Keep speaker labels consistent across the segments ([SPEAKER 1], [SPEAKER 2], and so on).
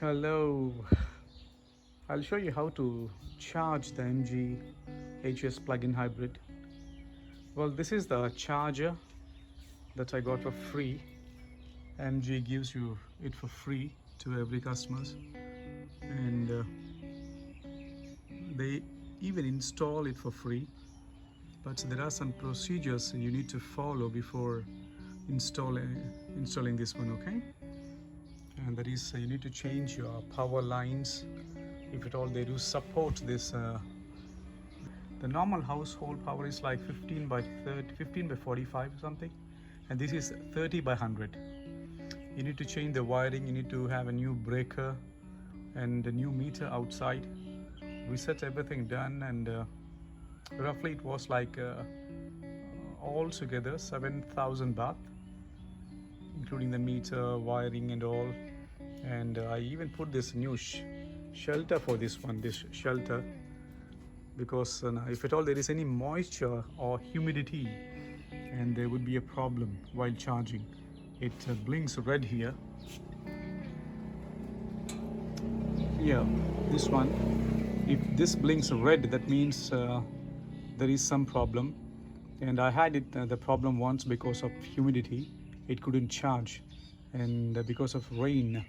[SPEAKER 1] Hello, I'll show you how to charge the Mghs plug-in hybrid. Well, this is the charger that I got for free. Mg gives you it for free to every customers, and they even install it for free. But there are some procedures you need to follow before installing this one, okay? And that is, you need to change your power lines if at all they do support this. The normal household power is like 15 by 30, 15 by 45 or something, and this is 30 by 100. You need to change the wiring, you need to have a new breaker and a new meter outside. Reset everything done, and roughly it was like all together 7,000 baht, including the meter, wiring and all. And I even put this new shelter for this one, this shelter, because if at all there is any moisture or humidity, and there would be a problem while charging. It blinks red here. Yeah, this one, if this blinks red, that means there is some problem. And I had it the problem once because of humidity. It couldn't charge, and because of rain.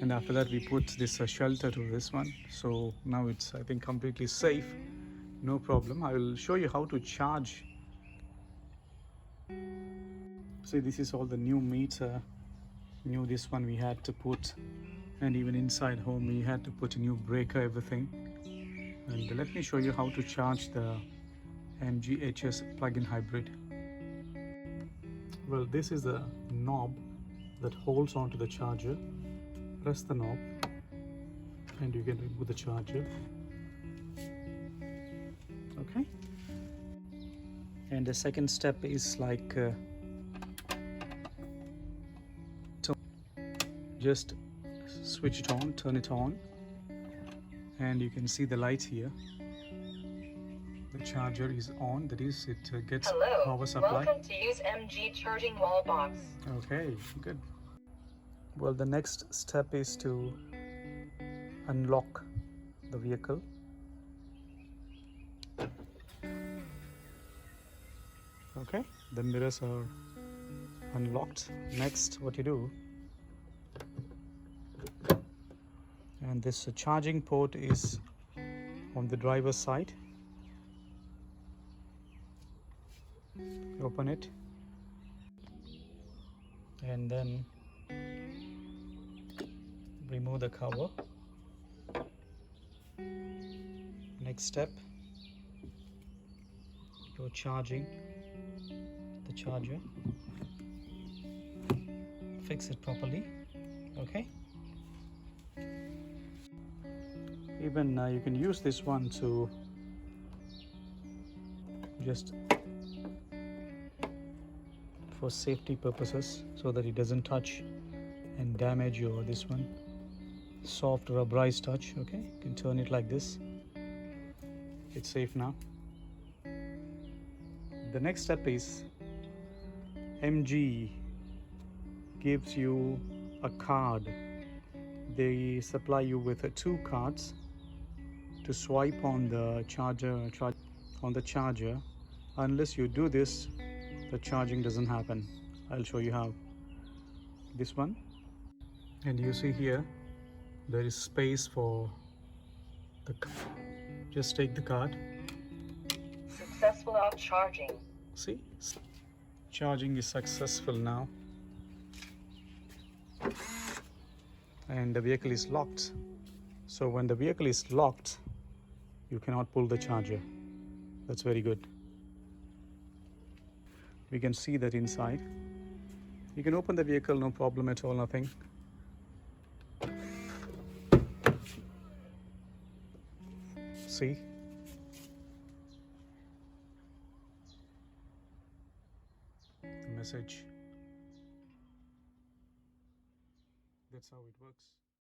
[SPEAKER 1] And after that we put this shelter to this one, so now it's, I think, completely safe, no problem. I will show you how to charge. See, this is all the new meter, new this one we had to put, and even inside home we had to put a new breaker, everything. And let me show you how to charge the Mghs plug-in hybrid. Well, this is the knob that holds onto the charger. Press the knob and you can remove the charger. Okay, and the second step is like just switch it on, turn it on, and you can see the light here. The charger is on, that is, it gets power supply.
[SPEAKER 2] Welcome to use Mg charging wall box.
[SPEAKER 1] Okay, good. Well, the next step is to unlock the vehicle. Okay, the mirrors are unlocked. Next, what you do, and this charging port is on the driver's side. Open it, and then remove the cover. Next step, you're charging the charger. Fix it properly. Okay, even you can use this one to just for safety purposes, so that it doesn't touch and damage your this one soft rubberized touch. Okay, you can turn it like this. It's safe now. The next step is Mg gives you a card. They supply you with 2 cards to swipe on the charger. Unless you do this, the charging doesn't happen. I'll show you how. This one, and you see here there is space for the just take the card.
[SPEAKER 2] Successful out charging.
[SPEAKER 1] See, charging is successful now, and the vehicle is locked. So when the vehicle is locked, you cannot pull the charger. That's very good. We can see that inside. You can open the vehicle, no problem at all, nothing. See? The message. That's how it works.